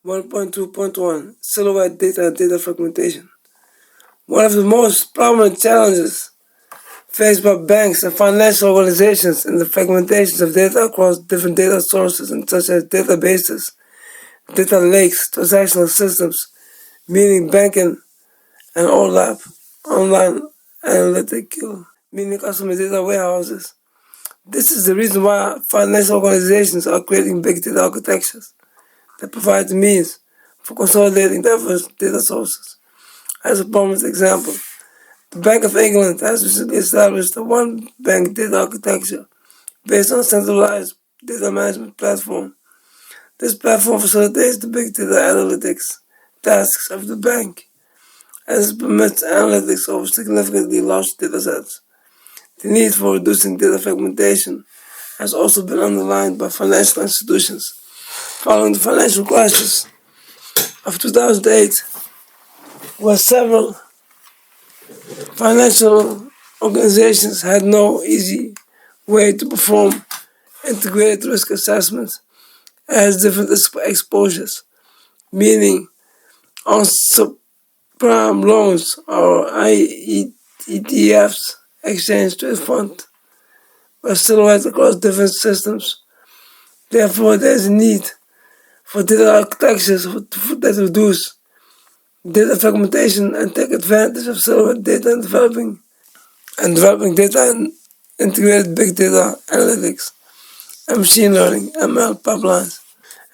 1.2.1 Silhouette data and data fragmentation. One of the most prominent challenges faced by banks and financial organizations is the fragmentation of data across different data sources, such as databases, data lakes, transactional systems, meaning banking, and online analytical, meaning customer data warehouses. This is the reason why financial organizations are creating big data architectures that provide the means for consolidating diverse data sources. As a prominent example, the Bank of England has recently established a one-bank data architecture based on a centralized data management platform. This platform facilitates the big data analytics tasks of the bank, as it permits analytics over significantly large datasets. The need for reducing data fragmentation has also been underlined by financial institutions. Following the financial crisis of 2008, where several financial organizations had no easy way to perform integrated risk assessments as different exposures, meaning on subprime loans or ETFs, exchange traded fund, were silhouetted across different systems. Therefore, there is a need for data architectures that reduce data fragmentation and take advantage of silhouette data and developing data and integrated big data analytics and machine learning (ML) pipelines.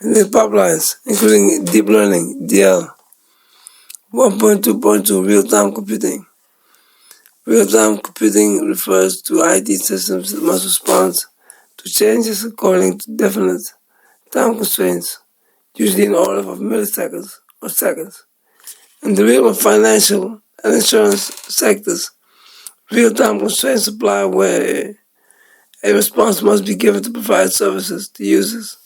And these pipelines, including deep learning (DL), 1.2.2 real-time computing. Real-time computing refers to IT systems that must respond to changes according to definite time constraints, usually in order of milliseconds or seconds. In the realm of financial and insurance sectors, real-time constraints apply where a response must be given to provide services to users,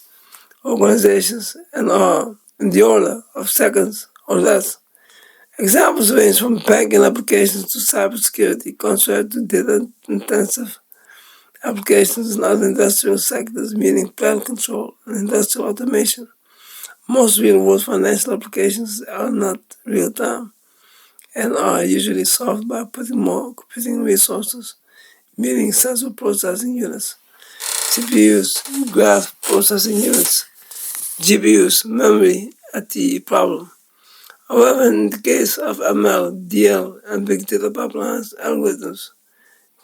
organizations, and are in the order of seconds or less. Examples range from banking applications to cybersecurity, contrary to data-intensive applications in other industrial sectors, meaning plant control and industrial automation. Most real-world financial applications are not real-time and are usually solved by putting more computing resources, meaning central processing units, CPUs, graph processing units, GPUs, memory at the problem. However, in the case of ML, DL, and big data pipelines, algorithms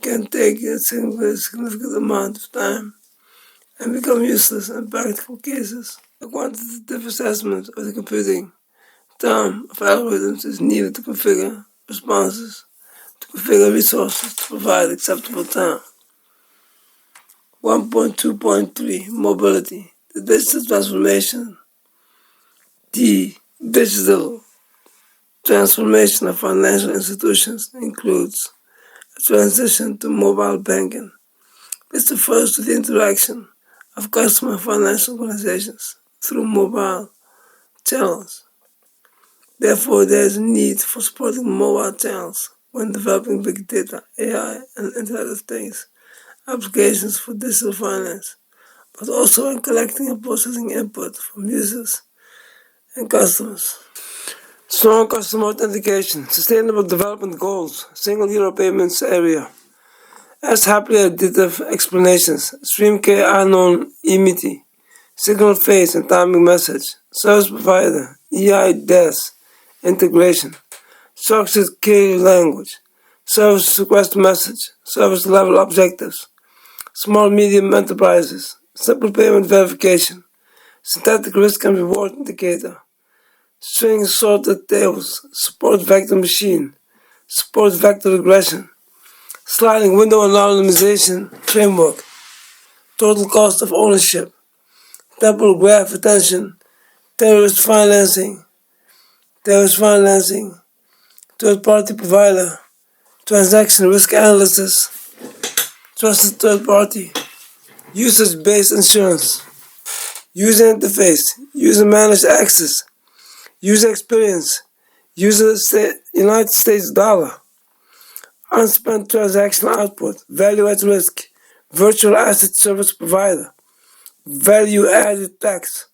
can take a significant amount of time and become useless in practical cases. A quantitative assessment of the computing time of algorithms is needed to configure responses, to configure resources to provide acceptable time. 1.2.3 Mobility. The digital transformation. The digital transformation of financial institutions includes a transition to mobile banking. This refers to the interaction of customer and financial organizations through mobile channels. Therefore, there is a need for supporting mobile channels when developing big data, AI, and Internet of Things applications for digital finance, but also in collecting and processing input from users and customers. Strong customer authentication, sustainable development goals, single euro payments area. As happily additive explanations, stream key unknown emiti, signal phase and timing message, service provider, EI-DES, integration, structured key language, service request message, service level objectives, small medium enterprises, simple payment verification, synthetic risk and reward indicator, string sorted tables, support vector machine, support vector regression, sliding window anonymization framework, total cost of ownership, temporal graph attention, terrorist financing, third-party provider, transaction risk analysis, trusted third party, usage-based insurance, user interface, user managed access, user experience, United States dollar, unspent transactional output, value at risk, virtual asset service provider, value added tax,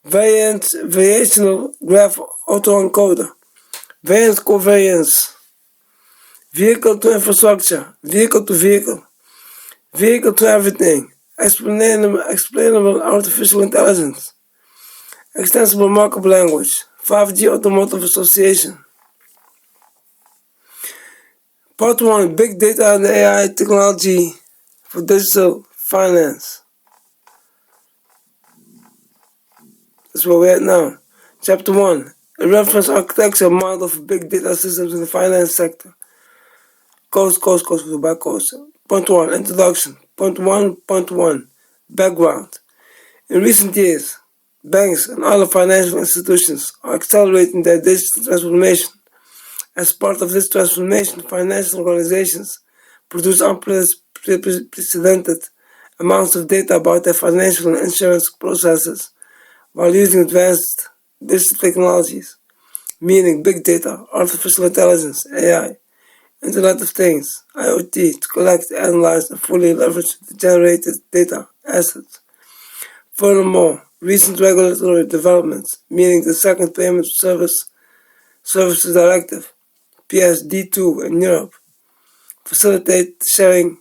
variational graph autoencoder, variance covariance, vehicle to infrastructure, vehicle to vehicle, vehicle to everything, explainable artificial intelligence, extensible markup language, 5G automotive association. Part 1, Big Data and AI Technology for Digital Finance. That's where we're at now. Chapter 1, a reference architecture model for big data systems in the finance sector. Course, by course. Point 1, Introduction. Point 1.1, Background. In recent years, banks and other financial institutions are accelerating their digital transformation. As part of this transformation, financial organizations produce unprecedented amounts of data about their financial and insurance processes while using advanced digital technologies, meaning big data, artificial intelligence, AI, Internet of Things, IoT, to collect, analyze, and fully leverage the generated data assets. Furthermore, recent regulatory developments, meaning the Second Payment Services Directive, PSD2 in Europe, facilitate the sharing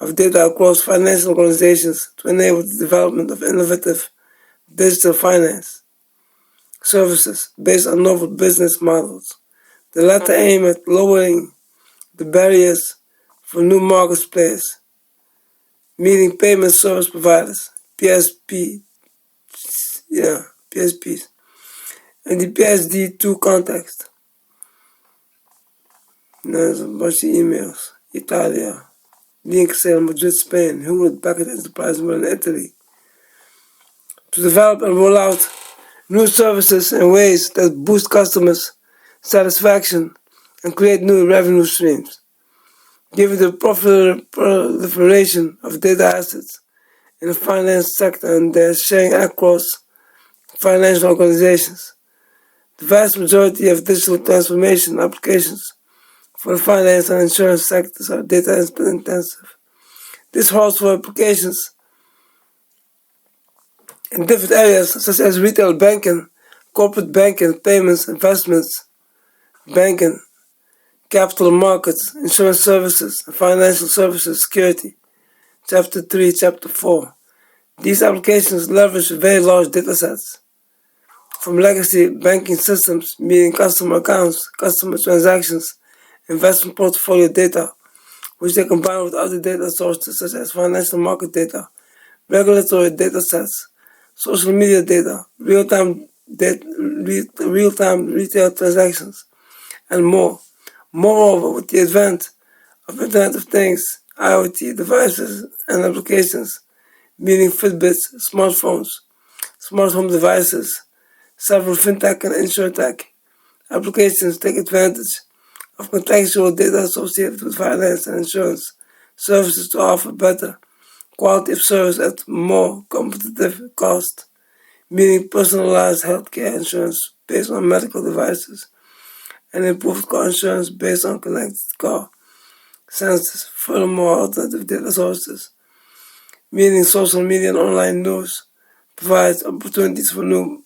of data across financial organizations to enable the development of innovative digital finance services based on novel business models. The latter aim at lowering the barriers for new market players, meaning payment service providers, PSPs, in the PSD2 context. There's a bunch of emails. Italia, Link Sale, Madrid, Spain, Hewlett Packard Enterprise in Italy. To develop and roll out new services in ways that boost customers' satisfaction and create new revenue streams. Given the proliferation of data assets in the finance sector and their sharing across financial organizations, the vast majority of digital transformation applications for the finance and insurance sectors are data intensive. This holds for applications in different areas such as retail banking, corporate banking, payments, investments, banking, capital markets, insurance services, and financial services security. Chapter 3, Chapter 4. These applications leverage very large datasets from legacy banking systems, meaning customer accounts, customer transactions, investment portfolio data, which they combine with other data sources such as financial market data, regulatory datasets, social media data, real-time retail transactions, and more. Moreover, with the advent of Internet of Things, IoT devices and applications, meaning Fitbits, smartphones, smart home devices, several fintech and insurtech applications take advantage of contextual data associated with finance and insurance services to offer better quality of service at more competitive cost, meaning personalized healthcare insurance based on medical devices and improved car insurance based on connected car sensors. Furthermore, alternative data sources, meaning social media and online news, provides opportunities for new,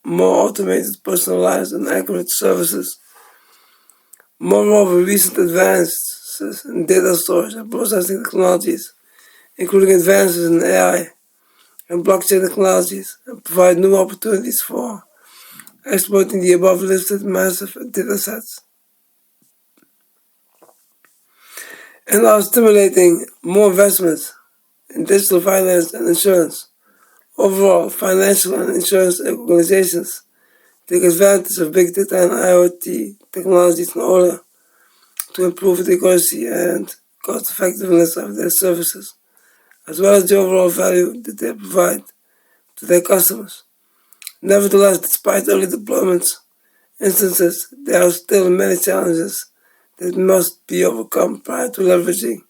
more automated, personalized, and accurate services. Moreover, recent advances in data storage and processing technologies, including advances in AI and blockchain technologies, provide new opportunities for exploiting the above listed massive datasets and are stimulating more investments in digital finance and insurance. Overall, financial and insurance organizations take advantage of big data and IoT technologies in order to improve the accuracy and cost effectiveness of their services, as well as the overall value that they provide to their customers. Nevertheless, despite early deployments instances, there are still many challenges that must be overcome prior to leveraging